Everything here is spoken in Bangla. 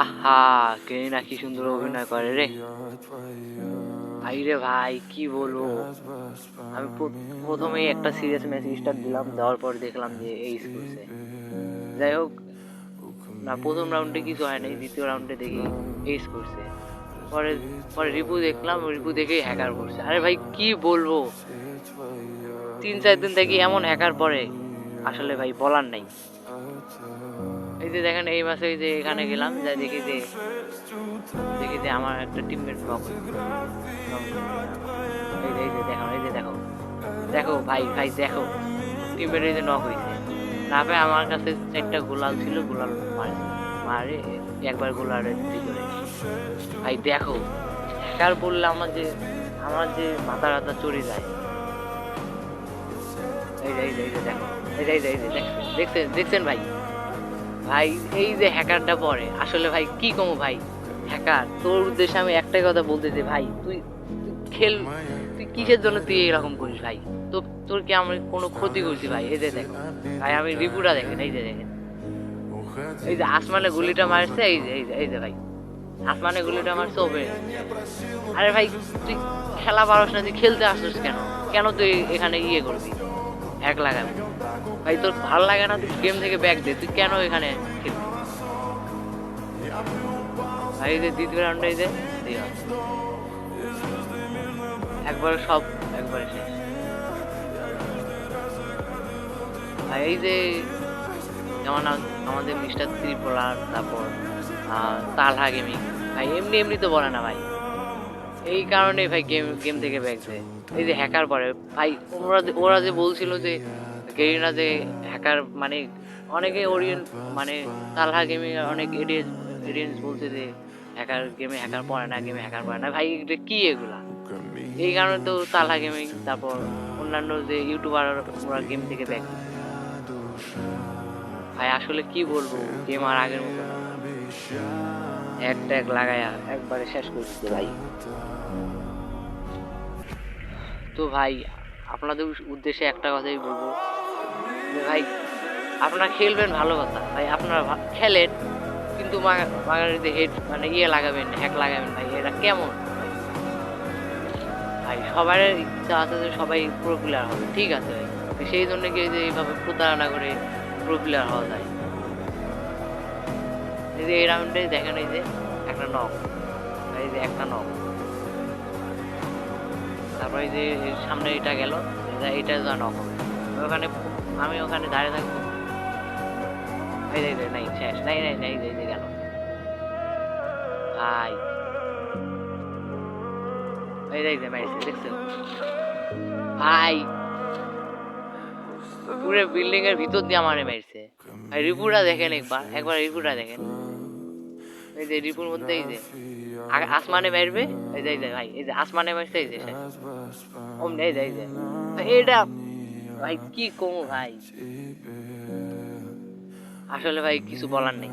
আহা, কেরিনা কি সুন্দর অভিনয় করে রে ভাই রে ভাই, কি বলবো। আমি প্রথমেই একটা সিরিয়াস ম্যাচ স্টার্ট দিলাম, দেওয়ার পর দেখলাম যে এইস করছে। যাই হোক, না প্রথম রাউন্ডে কিছু হয় নাই, দ্বিতীয় রাউন্ডে দেখি এইস করছে। পরে পরে রিপু দেখলাম, রিপু দেখেই হ্যাকার করছে। আরে ভাই কি বলবো, 3-4 দিন থেকে এমন হ্যাকার পরে আসলে ভাই বলার নাই। এই যে দেখেন এই মাসে যে এখানে গেলাম, যা দেখি যে আমার একটা টিমমেট নক হয়েছে। এই যে দেখো, এই যে দেখো, দেখো ভাই ভাই দেখো, টিমমেট এই যে নক হয়েছে। না ভাই, আমার কাছে 4টা গোলাল ছিল, গোলাল মারে একবার গোলারে ভিতরে। ভাই দেখো, হ্যাকার বললে আমার যে মাথা রাতা চড়ে যায়। এই যে দেখো, এই যে দেখছেন ভাই, ভাই এই যে হ্যাকারটা পরে আসলে ভাই কি কমো ভাই। হ্যাকার, তোর উদ্দেশ্যে আমি একটাই কথা বলতেছি ভাই, তুই খেল, তুই কিসের জন্য তুই এরকম করিস ভাই। তোর কি আমি কোনো ক্ষতি করছি ভাই? এই যে দেখো ভাই, আমি রিপুটা দেখেন, এই যে দেখেন, এই যে আসমানে গুলিটা মারছে, এই যে ভাই, আসমানে গুলিটা মারছে ওপরে। আরে ভাই, তুই খেলা পারস না, তুই খেলতে আসছিস কেন? কেন তুই এখানে ইয়ে করবি, হ্যাক লাগাবি? ভাই তোর ভালো লাগে না, তুই গেম থেকে ব্যাক দে, তুই কেন এখানে খেলবি ভাই? এই যে দ্বিতীয় রাউন্ডে এই যে একবারে সব, একবারে শেষ ভাই। এই যে যেমন আমাদের মিস্টার ত্রিপোলার, তারপর তালহা গেমিং, ভাই এমনি এমনি তো বলে না ভাই, এই কারণেই ভাই গেম থেকে ব্যাক দেয়। এই যে হ্যাকার পরে ভাই, ওরা যে বলছিল যে গেরিনা যে হ্যাকার, মানে অনেকে ওরিয়েন্ট, মানে তালহা গেমিং অনেক এডিয়েন্স বলছে যে হ্যাকার, গেমে হ্যাকার পড়ে না, গেমে হ্যাকার পড়ে না। ভাই এটা কি এগুলা? এই কারণে তো তালহা গেমিং, তারপর অন্যান্য যে ইউটিউবার, ওরা গেম থেকে ব্যাক দিচ্ছে। ভাই আসলে কি বলবো, গেম আর আগের মতো নাই, হ্যাক ট্যাগ লাগায়া একবারে শেষ করে দিচ্ছে ভাই। তো ভাই, আপনাদের উদ্দেশ্যে একটা কথাই বলবো যে ভাই, আপনারা খেলবেন ভালো কথা ভাই, আপনারা খেলেন, কিন্তু মাগারিতে হেড মানে ইয়ে লাগাবেন, হ্যাক লাগাবেন ভাই, এটা কেমন ভাই? ভাই সবার ইচ্ছা আছে যে সবাই প্রো প্লেয়ার হবে, ঠিক আছে ভাই, সেই জন্য কি যে এইভাবে প্রতারণা করে প্রো প্লেয়ার হওয়া যায়? এই যে এই রাউন্ডে দেখেন, এই যে একটা নক, এই যে একটা নক, তারপরে এই যে সামনে এটা গেল, এটা যা নক হবে, আমি ওখানে দাঁড়িয়ে থাকবো। এই নাই শেষ, নাই এই যে গেল ভাই, এই যে মাইছে দেখছো ভাই, পুরো বিল্ডিং এর ভিতর দিয়ে আমারে মারছে ভাই। রিপুটা দেখেন, একবার রিপুটা দেখেন, এই যে রিপুর মধ্যে এই যে আসমানে মারবে, এই যে ভাই, এই যে আসমানে মারছে, এই যে শেষ অমনি, এই যে এটা ভাই কি কমু ভাই, আসলে ভাই কিছু বলার নেই।